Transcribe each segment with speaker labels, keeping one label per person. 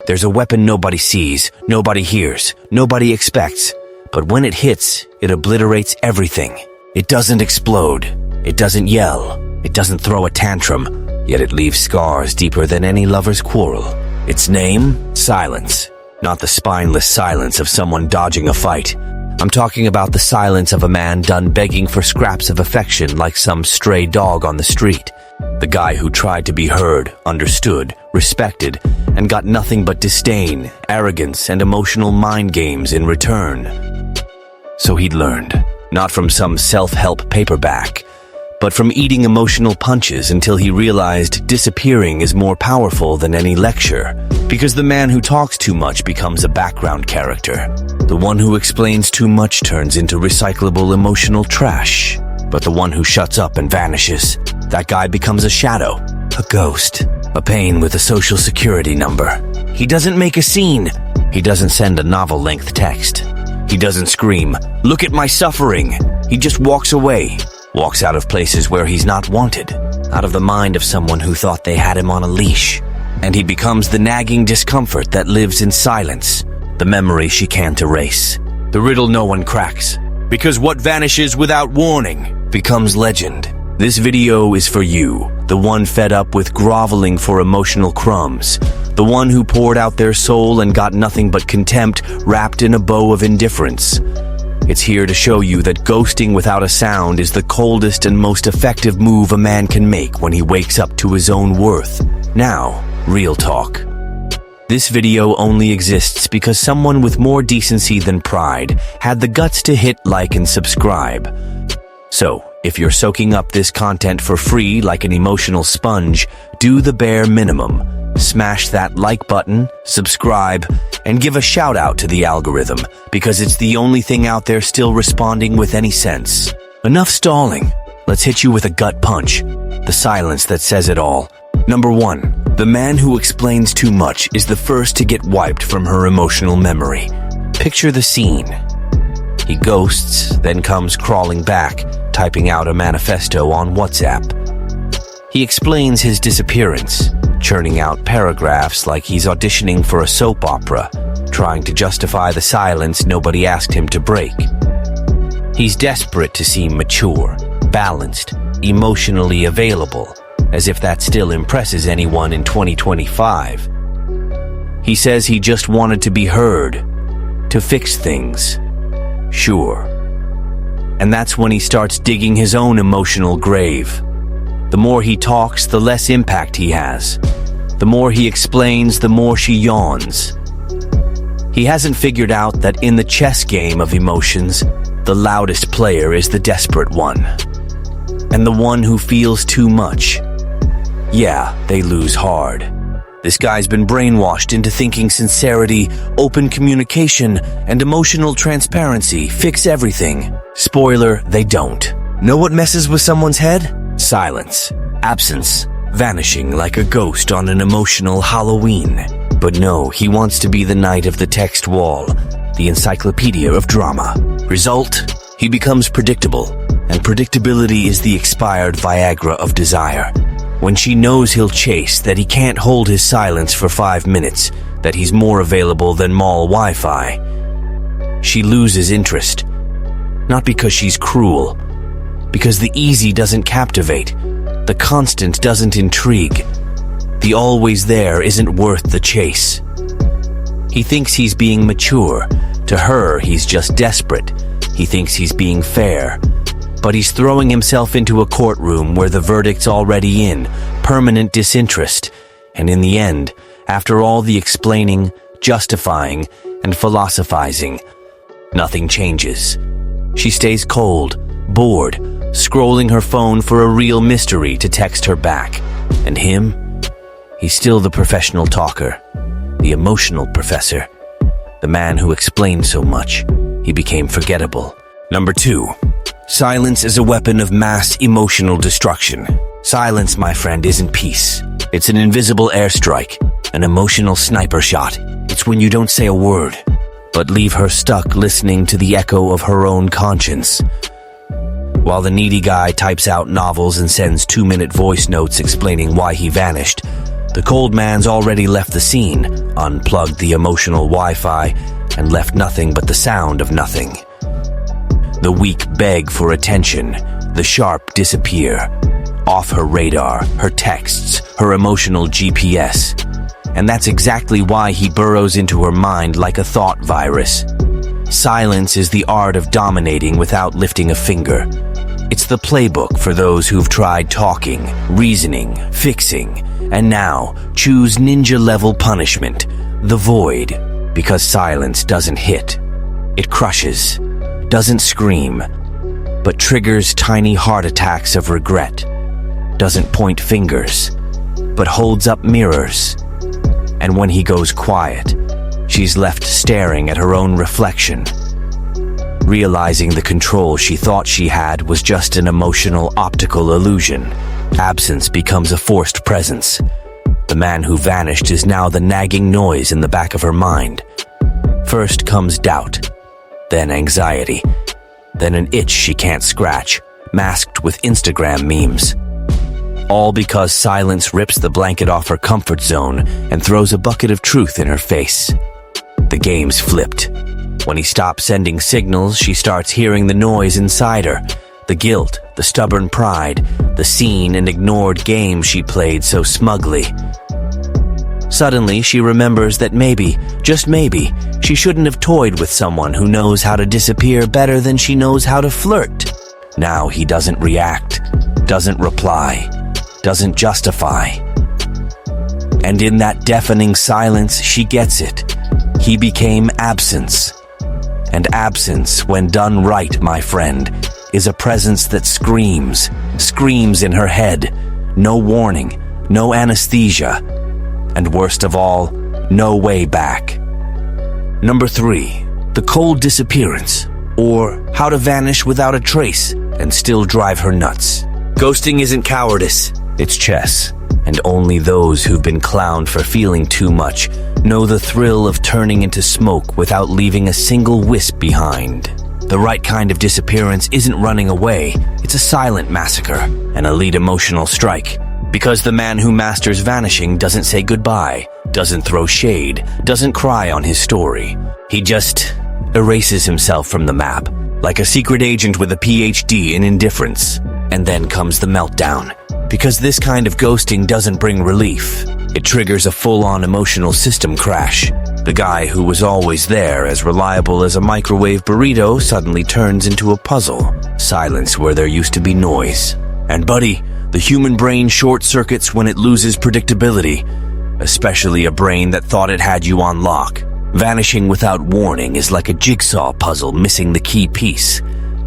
Speaker 1: There's a weapon nobody sees, nobody hears, nobody expects. But when it hits, it obliterates everything. It doesn't explode. It doesn't yell. It doesn't throw a tantrum. Yet it leaves scars deeper than any lover's quarrel. Its name? Silence. Not the spineless silence of someone dodging a fight. I'm talking about the silence of a man done begging for scraps of affection like some stray dog on the street. The guy who tried to be heard, understood, respected, and got nothing but disdain, arrogance, and emotional mind games in return. So he'd learned, not from some self-help paperback, but from eating emotional punches until he realized disappearing is more powerful than any lecture. Because the man who talks too much becomes a background character. The one who explains too much turns into recyclable emotional trash. But the one who shuts up and vanishes, that guy becomes a shadow, a ghost, a pain with a social security number. He doesn't make a scene. He doesn't send a novel-length text. He doesn't scream, "Look at my suffering." He just walks away. Walks out of places where he's not wanted, out of the mind of someone who thought they had him on a leash. And he becomes the nagging discomfort that lives in silence, the memory she can't erase, the riddle no one cracks. Because what vanishes without warning becomes legend. This video is for you, the one fed up with groveling for emotional crumbs, the one who poured out their soul and got nothing but contempt wrapped in a bow of indifference. It's here to show you that ghosting without a sound is the coldest and most effective move a man can make when he wakes up to his own worth. Now, real talk. This video only exists because someone with more decency than pride had the guts to hit like and subscribe. So, if you're soaking up this content for free like an emotional sponge, do the bare minimum. Smash that like button, subscribe, and give a shout out to the algorithm, because it's the only thing out there still responding with any sense. Enough stalling. Let's hit you with a gut punch. The silence that says it all. Number 1. The man who explains too much is the first to get wiped from her emotional memory. Picture the scene. He ghosts, then comes crawling back, typing out a manifesto on WhatsApp. He explains his disappearance, churning out paragraphs like he's auditioning for a soap opera, trying to justify the silence nobody asked him to break. He's desperate to seem mature, balanced, emotionally available, as if that still impresses anyone in 2025. He says he just wanted to be heard, to fix things. Sure. And that's when he starts digging his own emotional grave. The more he talks, the less impact he has. The more he explains, the more she yawns. He hasn't figured out that in the chess game of emotions, the loudest player is the desperate one. And the one who feels too much. Yeah, they lose hard. This guy's been brainwashed into thinking sincerity, open communication, and emotional transparency fix everything. Spoiler, they don't. Know what messes with someone's head? Silence, absence, vanishing like a ghost on an emotional Halloween. But no, he wants to be the knight of the text wall, the encyclopedia of drama. Result? He becomes predictable, and predictability is the expired Viagra of desire. When she knows he'll chase, that he can't hold his silence for 5 minutes, that he's more available than mall Wi-Fi, she loses interest. Not because she's cruel, because the easy doesn't captivate, the constant doesn't intrigue, the always there isn't worth the chase. He thinks he's being mature. To her, he's just desperate. He thinks he's being fair. But he's throwing himself into a courtroom where the verdict's already in, permanent disinterest. And in the end, after all the explaining, justifying, and philosophizing, nothing changes. She stays cold, bored, scrolling her phone for a real mystery to text her back. And him? He's still the professional talker, the emotional professor, the man who explained so much, he became forgettable. Number 2. Silence is a weapon of mass emotional destruction. Silence, my friend, isn't peace. It's an invisible airstrike, an emotional sniper shot. It's when you don't say a word, but leave her stuck listening to the echo of her own conscience. While the needy guy types out novels and sends 2-minute voice notes explaining why he vanished, The cold man's already left the scene, unplugged the emotional Wi-Fi, and left nothing but the sound of nothing. The weak beg for attention, the sharp disappear. Off her radar, her texts, her emotional GPS. And that's exactly why he burrows into her mind like a thought virus. Silence is the art of dominating without lifting a finger. It's the playbook for those who've tried talking, reasoning, fixing, and now choose ninja-level punishment, the void, because silence doesn't hit. It crushes, doesn't scream, but triggers tiny heart attacks of regret. Doesn't point fingers, but holds up mirrors. And when he goes quiet, she's left staring at her own reflection. Realizing the control she thought she had was just an emotional optical illusion, absence becomes a forced presence. The man who vanished is now the nagging noise in the back of her mind. First comes doubt, then anxiety, then an itch she can't scratch, masked with Instagram memes. All because silence rips the blanket off her comfort zone and throws a bucket of truth in her face. The game's flipped. When he stops sending signals, she starts hearing the noise inside her. The guilt, the stubborn pride, the seen and ignored game she played so smugly. Suddenly, she remembers that maybe, just maybe, she shouldn't have toyed with someone who knows how to disappear better than she knows how to flirt. Now he doesn't react, doesn't reply, doesn't justify. And in that deafening silence, she gets it. He became absence. And absence, when done right, my friend, is a presence that screams in her head. No warning, no anesthesia, and worst of all, no way back. Number 3, the cold disappearance, or how to vanish without a trace and still drive her nuts. Ghosting isn't cowardice, it's chess, and only those who've been clowned for feeling too much know the thrill of turning into smoke without leaving a single wisp behind. The right kind of disappearance isn't running away, it's a silent massacre, an elite emotional strike. Because the man who masters vanishing doesn't say goodbye, doesn't throw shade, doesn't cry on his story. He just erases himself from the map, like a secret agent with a PhD in indifference. And then comes the meltdown. Because this kind of ghosting doesn't bring relief. It triggers a full-on emotional system crash. The guy who was always there, as reliable as a microwave burrito, suddenly turns into a puzzle. Silence where there used to be noise. And buddy, the human brain short-circuits when it loses predictability, especially a brain that thought it had you on lock. Vanishing without warning is like a jigsaw puzzle missing the key piece.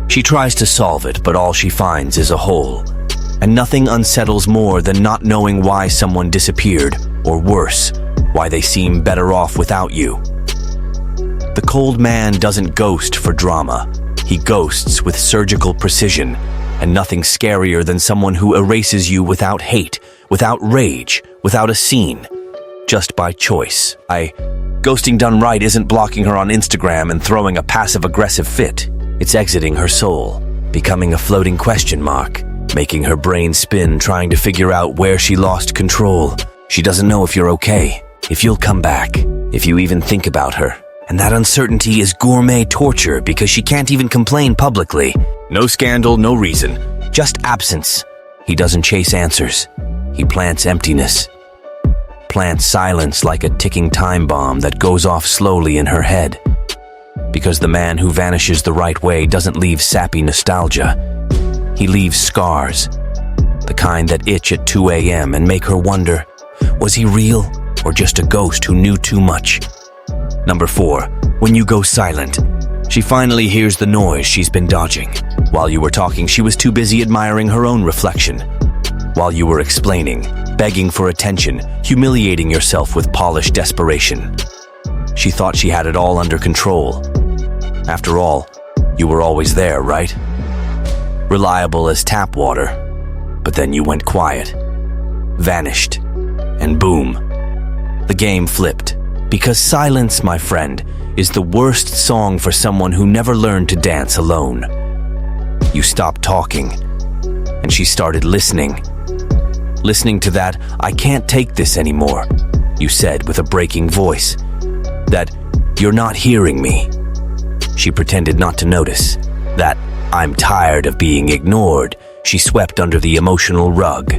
Speaker 1: She tries to solve it, but all she finds is a hole. And nothing unsettles more than not knowing why someone disappeared, or worse, why they seem better off without you. The cold man doesn't ghost for drama. He ghosts with surgical precision, and nothing scarier than someone who erases you without hate, without rage, without a scene, just by choice. Ghosting done right isn't blocking her on Instagram and throwing a passive-aggressive fit. It's exiting her soul, becoming a floating question mark, making her brain spin trying to figure out where she lost control. She doesn't know if you're okay, if you'll come back, if you even think about her. And that uncertainty is gourmet torture because she can't even complain publicly. No scandal, no reason, just absence. He doesn't chase answers. He plants emptiness. Plants silence like a ticking time bomb that goes off slowly in her head. Because the man who vanishes the right way doesn't leave sappy nostalgia. He leaves scars, the kind that itch at 2 a.m. and make her wonder, was he real or just a ghost who knew too much? Number 4, when you go silent. She finally hears the noise she's been dodging. While you were talking, she was too busy admiring her own reflection. While you were explaining, begging for attention, humiliating yourself with polished desperation. She thought she had it all under control. After all, you were always there, right? Reliable as tap water. But then you went quiet. Vanished. And boom. The game flipped. Because silence, my friend, is the worst song for someone who never learned to dance alone. You stopped talking, and she started listening. Listening to that, "I can't take this anymore," you said with a breaking voice. That "you're not hearing me." She pretended not to notice. That "I'm tired of being ignored," she swept under the emotional rug.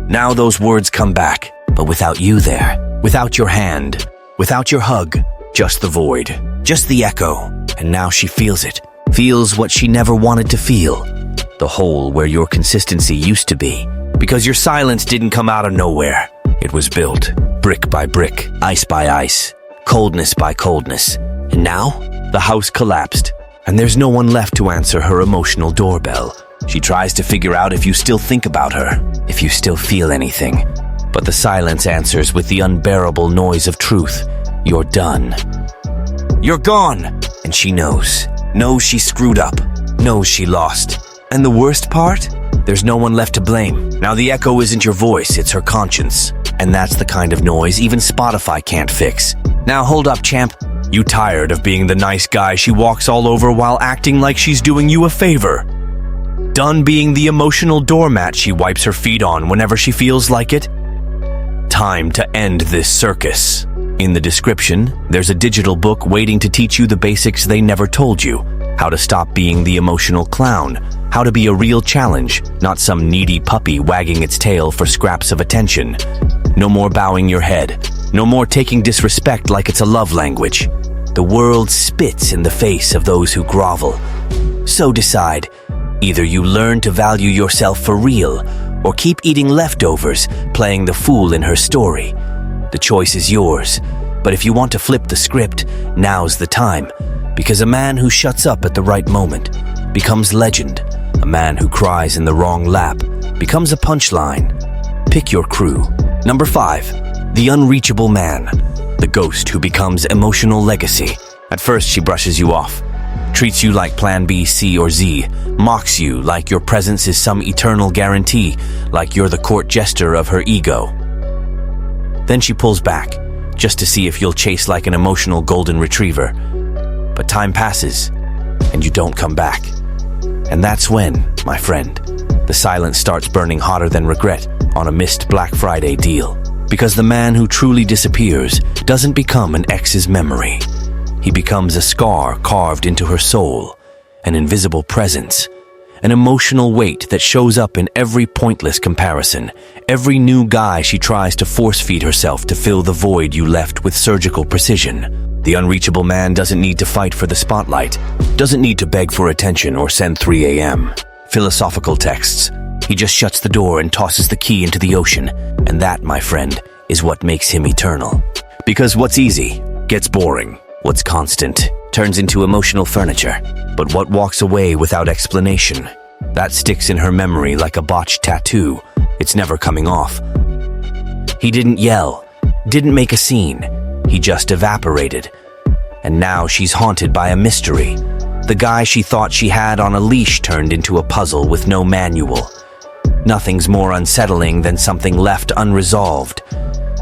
Speaker 1: Now those words come back, but without you there. Without your hand. Without your hug. Just the void. Just the echo. And now she feels it. Feels what she never wanted to feel. The hole where your consistency used to be. Because your silence didn't come out of nowhere. It was built, brick by brick, ice by ice, coldness by coldness. And now, the house collapsed, and there's no one left to answer her emotional doorbell. She tries to figure out if you still think about her, if you still feel anything. But the silence answers with the unbearable noise of truth. You're done. You're gone! And she knows. Knows she screwed up. Knows she lost. And the worst part? There's no one left to blame. Now the echo isn't your voice, it's her conscience. And that's the kind of noise even Spotify can't fix. Now hold up, champ. You tired of being the nice guy she walks all over while acting like she's doing you a favor? Done being the emotional doormat she wipes her feet on whenever she feels like it? Time to end this circus. In the description, there's a digital book waiting to teach you the basics they never told you. How to stop being the emotional clown. How to be a real challenge, not some needy puppy wagging its tail for scraps of attention. No more bowing your head. No more taking disrespect like it's a love language. The world spits in the face of those who grovel. So decide. Either you learn to value yourself for real, or keep eating leftovers, playing the fool in her story. The choice is yours. But if you want to flip the script, now's the time. Because a man who shuts up at the right moment becomes legend. A man who cries in the wrong lap becomes a punchline. Pick your crew. Number 5. The unreachable man. The ghost who becomes emotional legacy. At first she brushes you off. Treats you like plan B, C, or Z. Mocks you like your presence is some eternal guarantee. Like you're the court jester of her ego. Then she pulls back, just to see if you'll chase like an emotional golden retriever. But time passes, and you don't come back. And that's when, my friend, the silence starts burning hotter than regret on a missed Black Friday deal. Because the man who truly disappears doesn't become an ex's memory. He becomes a scar carved into her soul, an invisible presence, an emotional weight that shows up in every pointless comparison, every new guy she tries to force-feed herself to fill the void you left with surgical precision. The unreachable man doesn't need to fight for the spotlight, doesn't need to beg for attention or send 3 a.m. philosophical texts. He just shuts the door and tosses the key into the ocean, and that, my friend, is what makes him eternal. Because what's easy gets boring. What's constant turns into emotional furniture. But what walks away without explanation, that sticks in her memory like a botched tattoo. It's never coming off. He didn't yell, didn't make a scene. He just evaporated. And now she's haunted by a mystery. The guy she thought she had on a leash turned into a puzzle with no manual. Nothing's more unsettling than something left unresolved.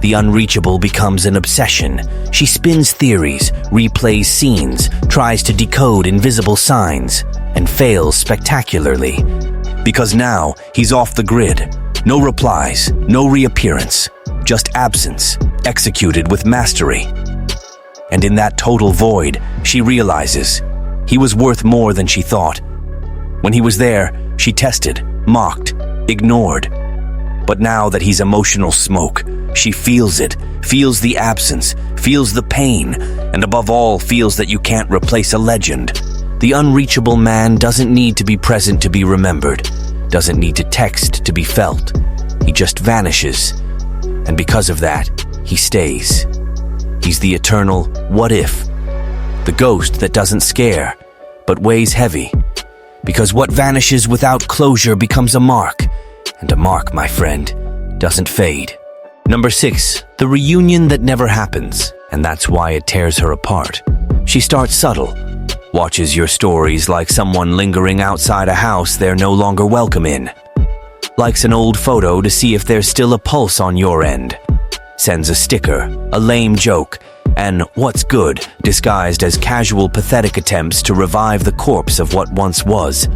Speaker 1: The unreachable becomes an obsession. She spins theories, replays scenes, tries to decode invisible signs, and fails spectacularly. Because now, he's off the grid. No replies, no reappearance, just absence, executed with mastery. And in that total void, she realizes he was worth more than she thought. When he was there, she tested, mocked, ignored. But now that he's emotional smoke, she feels it, feels the absence, feels the pain, and above all feels that you can't replace a legend. The unreachable man doesn't need to be present to be remembered, doesn't need to text to be felt. He just vanishes. And because of that, he stays. He's the eternal what if, the ghost that doesn't scare, but weighs heavy. Because what vanishes without closure becomes a mark, and a mark, my friend, doesn't fade. Number 6, the reunion that never happens, and that's why it tears her apart. She starts subtle, watches your stories like someone lingering outside a house they're no longer welcome in. Likes an old photo to see if there's still a pulse on your end. Sends a sticker, a lame joke, and what's good disguised as casual pathetic attempts to revive the corpse of what once was.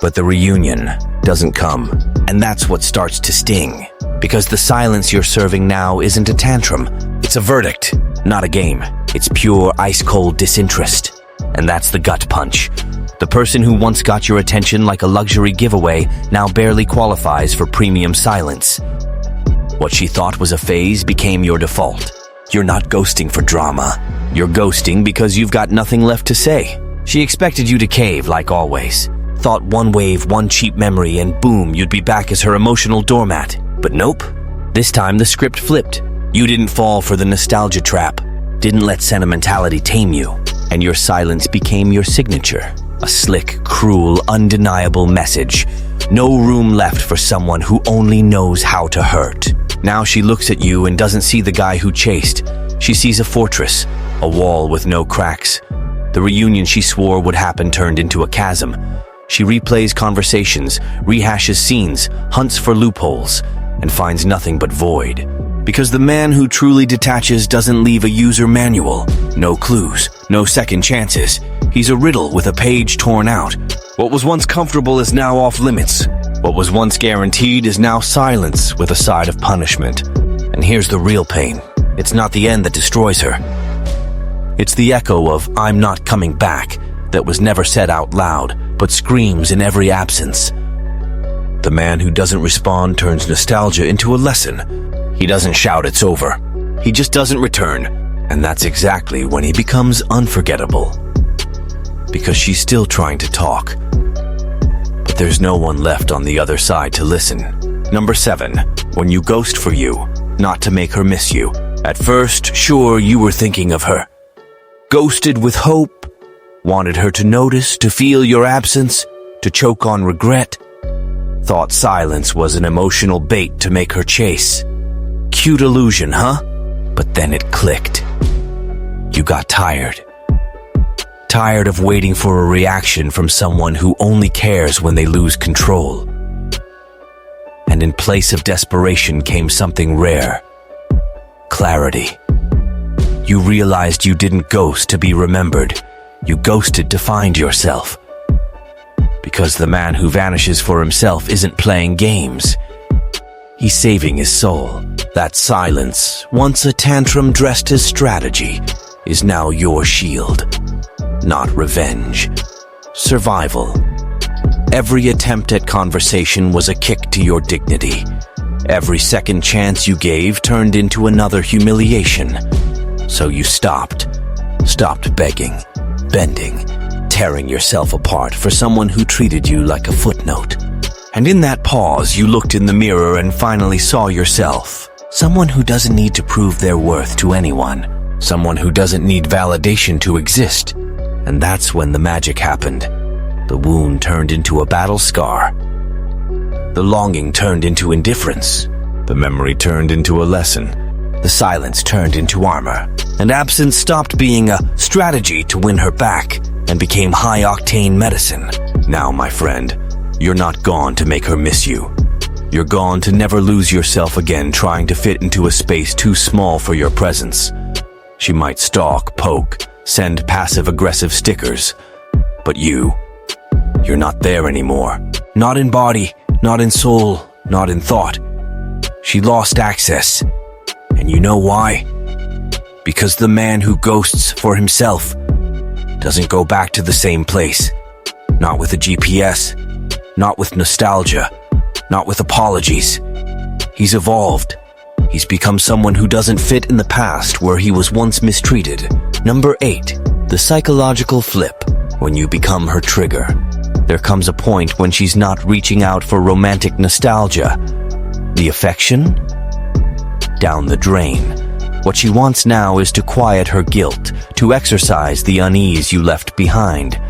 Speaker 1: But the reunion doesn't come, and that's what starts to sting. Because the silence you're serving now isn't a tantrum. It's a verdict, not a game. It's pure ice-cold disinterest. And that's the gut punch. The person who once got your attention like a luxury giveaway now barely qualifies for premium silence. What she thought was a phase became your default. You're not ghosting for drama. You're ghosting because you've got nothing left to say. She expected you to cave like always. Thought one wave, one cheap memory, and boom, you'd be back as her emotional doormat. But nope. This time the script flipped. You didn't fall for the nostalgia trap. Didn't let sentimentality tame you. And your silence became your signature. A slick, cruel, undeniable message. No room left for someone who only knows how to hurt. Now she looks at you and doesn't see the guy who chased. She sees a fortress, a wall with no cracks. The reunion she swore would happen turned into a chasm. She replays conversations, rehashes scenes, hunts for loopholes, and finds nothing but void. Because the man who truly detaches doesn't leave a user manual. No clues, no second chances. He's a riddle with a page torn out. What was once comfortable is now off limits. What was once guaranteed is now silence with a side of punishment. And here's the real pain. It's not the end that destroys her. It's the echo of "I'm not coming back" that was never said out loud, but screams in every absence. The man who doesn't respond turns nostalgia into a lesson. He doesn't shout it's over. He just doesn't return. And that's exactly when he becomes unforgettable. Because she's still trying to talk. But there's no one left on the other side to listen. Number 7. When you ghost for you, not to make her miss you. At first, sure, you were thinking of her. Ghosted with hope. Wanted her to notice, to feel your absence, to choke on regret. Thought silence was an emotional bait to make her chase. Cute illusion, huh? But then it clicked. You got tired. Tired of waiting for a reaction from someone who only cares when they lose control. And in place of desperation came something rare. Clarity. You realized you didn't ghost to be remembered. You ghosted to find yourself. Because the man who vanishes for himself isn't playing games. He's saving his soul. That silence, once a tantrum dressed as strategy, is now your shield. Not revenge. Survival. Every attempt at conversation was a kick to your dignity. Every second chance you gave turned into another humiliation. So you stopped begging, bending, tearing yourself apart for someone who treated you like a footnote. And in that pause, you looked in the mirror and finally saw yourself. Someone who doesn't need to prove their worth to anyone. Someone who doesn't need validation to exist. And that's when the magic happened. The wound turned into a battle scar. The longing turned into indifference. The memory turned into a lesson. The silence turned into armor. And absence stopped being a strategy to win her back and became high-octane medicine. Now, my friend, you're not gone to make her miss you. You're gone to never lose yourself again trying to fit into a space too small for your presence. She might stalk, poke, send passive-aggressive stickers. But you're not there anymore. Not in body, not in soul, not in thought. She lost access. And you know why? Because the man who ghosts for himself doesn't go back to the same place. Not with a GPS, not with nostalgia, not with apologies. He's evolved. He's become someone who doesn't fit in the past where he was once mistreated. Number 8, the psychological flip. When you become her trigger, there comes a point when she's not reaching out for romantic nostalgia. The affection? Down the drain. What she wants now is to quiet her guilt, to exercise the unease you left behind.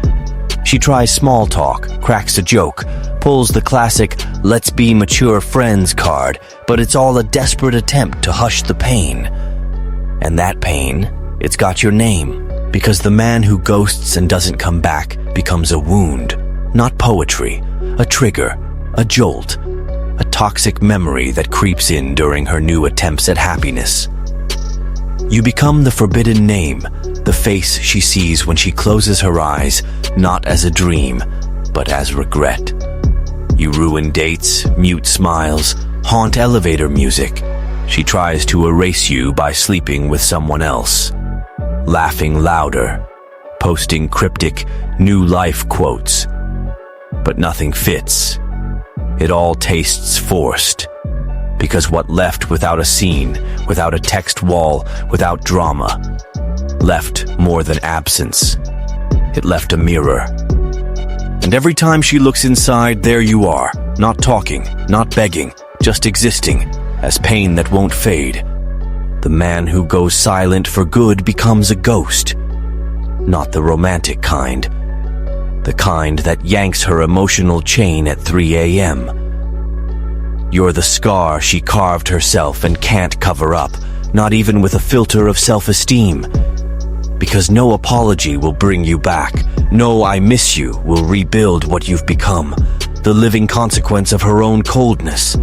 Speaker 1: She tries small talk, cracks a joke, pulls the classic "let's be mature friends" card, but it's all a desperate attempt to hush the pain. And that pain, it's got your name, because the man who ghosts and doesn't come back becomes a wound, not poetry, a trigger, a jolt, a toxic memory that creeps in during her new attempts at happiness. You become the forbidden name, the face she sees when she closes her eyes, not as a dream, but as regret. You ruin dates, mute smiles, haunt elevator music. She tries to erase you by sleeping with someone else, laughing louder, posting cryptic new life quotes. But nothing fits. It all tastes forced. Because what left without a scene, without a text wall, without drama, left more than absence. It left a mirror. And every time she looks inside, there you are, not talking, not begging, just existing, as pain that won't fade. The man who goes silent for good becomes a ghost. Not the romantic kind. The kind that yanks her emotional chain at 3 a.m. You're the scar she carved herself and can't cover up, not even with a filter of self-esteem. Because no apology will bring you back. No "I miss you" will rebuild what you've become, the living consequence of her own coldness.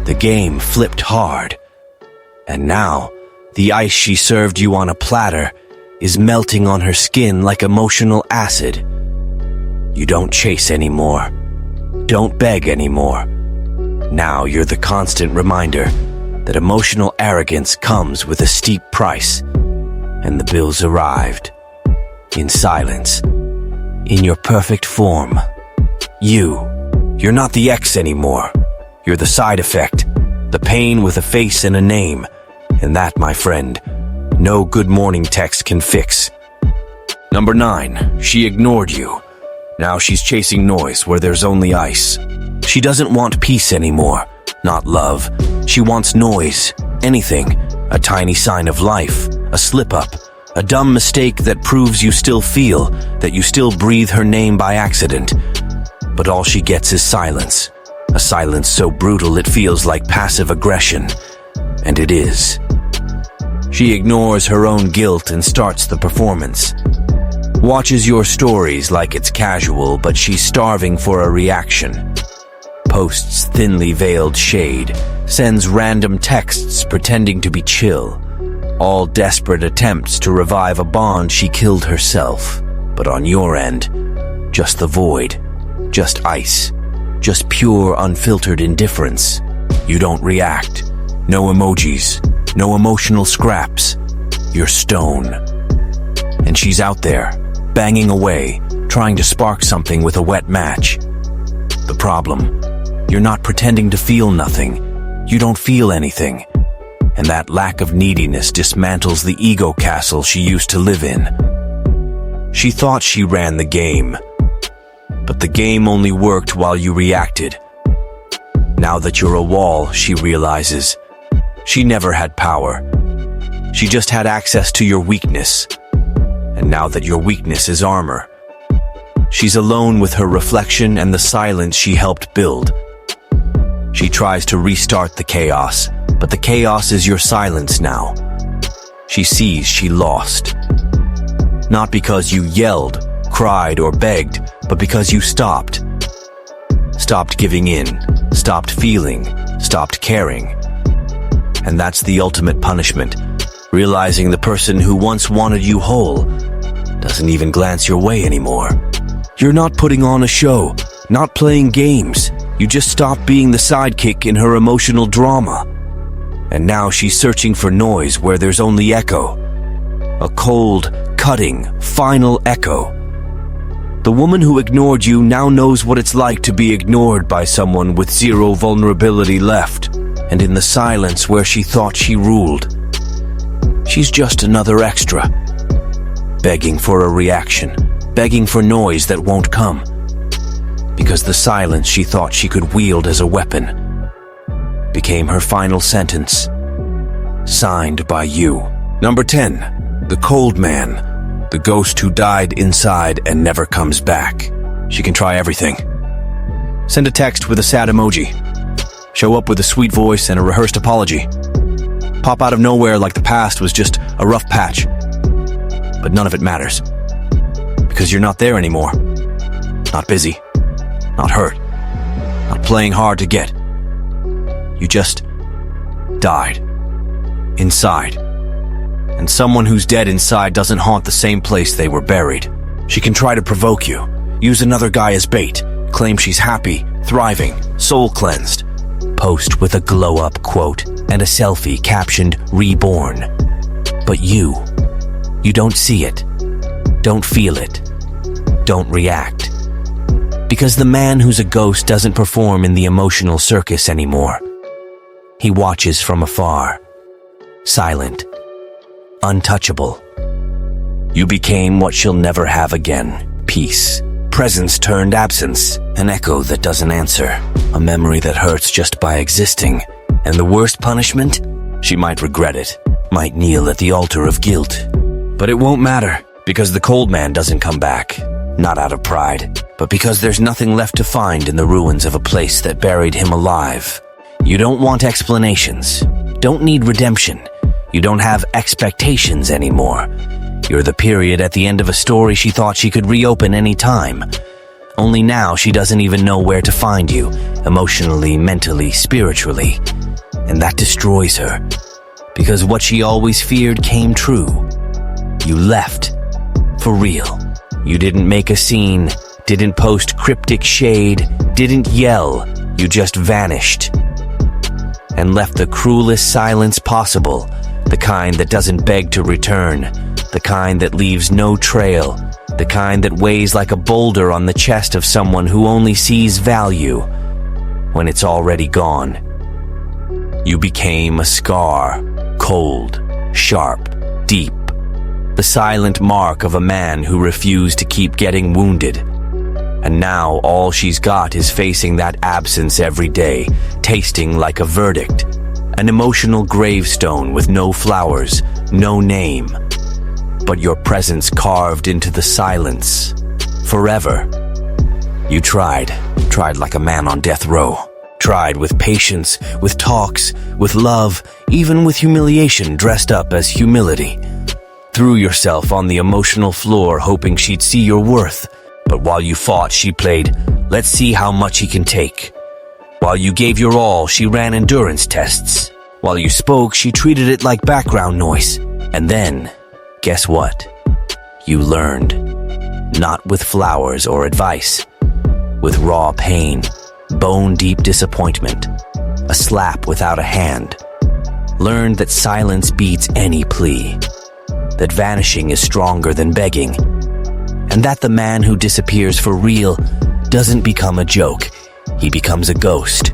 Speaker 1: The game flipped hard. And now, the ice she served you on a platter is melting on her skin like emotional acid. You don't chase anymore. Don't beg anymore. Now you're the constant reminder that emotional arrogance comes with a steep price. And the bills arrived. In silence. In your perfect form. You're not the X anymore. You're the side effect. The pain with a face and a name. And that, my friend, no good morning text can fix. Number 9. She ignored you. Now she's chasing noise where there's only ice. She doesn't want peace anymore, not love. She wants noise, anything, a tiny sign of life, a slip-up, a dumb mistake that proves you still feel, that you still breathe her name by accident. But all she gets is silence, a silence so brutal it feels like passive aggression. And it is. She ignores her own guilt and starts the performance. Watches your stories like it's casual, but she's starving for a reaction. Posts thinly veiled shade, sends random texts pretending to be chill. All desperate attempts to revive a bond she killed herself. But on your end, just the void, just ice, just pure unfiltered indifference. You don't react. No emojis, no emotional scraps. You're stone. And she's out there, banging away, trying to spark something with a wet match. The problem, you're not pretending to feel nothing. You don't feel anything. And that lack of neediness dismantles the ego castle she used to live in. She thought she ran the game, but the game only worked while you reacted. Now that you're a wall, she realizes, she never had power. She just had access to your weakness. And now that your weakness is armor, she's alone with her reflection and the silence she helped build. She tries to restart the chaos, but the chaos is your silence now. She sees she lost. Not because you yelled, cried, or begged, but because you stopped. Stopped giving in, stopped feeling, stopped caring. And that's the ultimate punishment, realizing the person who once wanted you whole doesn't even glance your way anymore. You're not putting on a show, not playing games. You just stopped being the sidekick in her emotional drama. And now she's searching for noise where there's only echo. A cold, cutting, final echo. The woman who ignored you now knows what it's like to be ignored by someone with zero vulnerability left. And in the silence where she thought she ruled, she's just another extra. Begging for a reaction, begging for noise that won't come. Because the silence she thought she could wield as a weapon became her final sentence, signed by you. Number 10, the cold man, the ghost who died inside and never comes back. She can try everything. Send a text with a sad emoji. Show up with a sweet voice and a rehearsed apology. Pop out of nowhere like the past was just a rough patch. But none of it matters. Because you're not there anymore. Not busy. Not hurt. Not playing hard to get. You just died. Inside. And someone who's dead inside doesn't haunt the same place they were buried. She can try to provoke you, use another guy as bait, claim she's happy, thriving, soul cleansed. post with a glow-up quote and a selfie captioned "Reborn." But you don't see it, don't feel it, don't react. Because the man who's a ghost doesn't perform in the emotional circus anymore. He watches from afar, silent, untouchable. You became what she'll never have again: peace. Presence turned absence, an echo that doesn't answer, a memory that hurts just by existing. And the worst punishment? She might regret it, might kneel at the altar of guilt. But it won't matter, because the cold man doesn't come back. Not out of pride, but because there's nothing left to find in the ruins of a place that buried him alive. You don't want explanations, don't need redemption. You don't have expectations anymore. You're the period at the end of a story she thought she could reopen any time. Only now she doesn't even know where to find you, emotionally, mentally, spiritually. And that destroys her, because what she always feared came true. You left, for real. You didn't make a scene, didn't post cryptic shade, didn't yell. You just vanished. And left the cruelest silence possible, the kind that doesn't beg to return, the kind that leaves no trail, the kind that weighs like a boulder on the chest of someone who only sees value when it's already gone. You became a scar, cold, sharp, deep, the silent mark of a man who refused to keep getting wounded. And now all she's got is facing that absence every day, tasting like a verdict, an emotional gravestone with no flowers, no name. But your presence carved into the silence, forever. You tried like a man on death row. Tried with patience, with talks, with love, even with humiliation dressed up as humility. Threw yourself on the emotional floor hoping she'd see your worth. But while you fought, she played, "Let's see how much he can take." While you gave your all, she ran endurance tests. While you spoke, she treated it like background noise. And then, guess what? You learned. Not with flowers or advice. With raw pain, bone-deep disappointment, a slap without a hand. Learned that silence beats any plea. That vanishing is stronger than begging. And that the man who disappears for real doesn't become a joke. He becomes a ghost.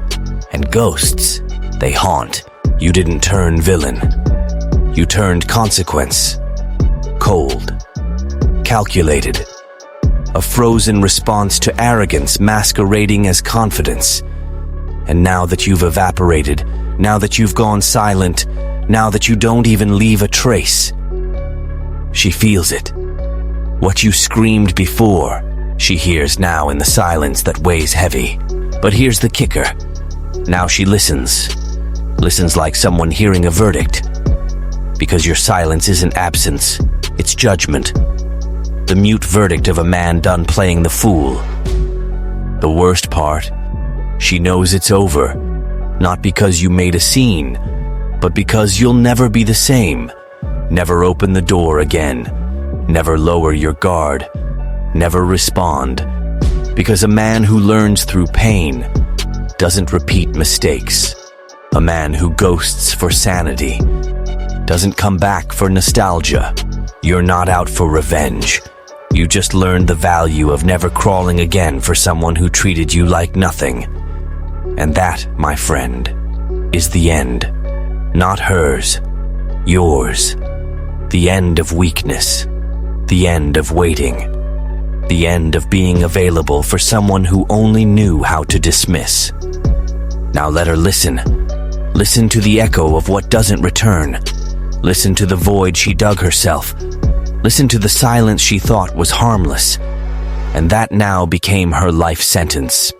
Speaker 1: And ghosts, they haunt. You didn't turn villain. You turned consequence. Cold. Calculated. A frozen response to arrogance masquerading as confidence. And now that you've evaporated, now that you've gone silent, now that you don't even leave a trace, she feels it. What you screamed before, she hears now in the silence that weighs heavy. But here's the kicker. Now she listens. Listens like someone hearing a verdict. Because your silence isn't absence, it's judgment. The mute verdict of a man done playing the fool. The worst part, she knows it's over. Not because you made a scene, but because you'll never be the same. Never open the door again. Never lower your guard. Never respond. Because a man who learns through pain doesn't repeat mistakes. A man who ghosts for sanity doesn't come back for nostalgia. You're not out for revenge. You just learned the value of never crawling again for someone who treated you like nothing. And that, my friend, is the end. Not hers. Yours. The end of weakness. The end of waiting. The end of being available for someone who only knew how to dismiss. Now let her listen. Listen to the echo of what doesn't return. Listen to the void she dug herself. Listen to the silence she thought was harmless. And that now became her life sentence.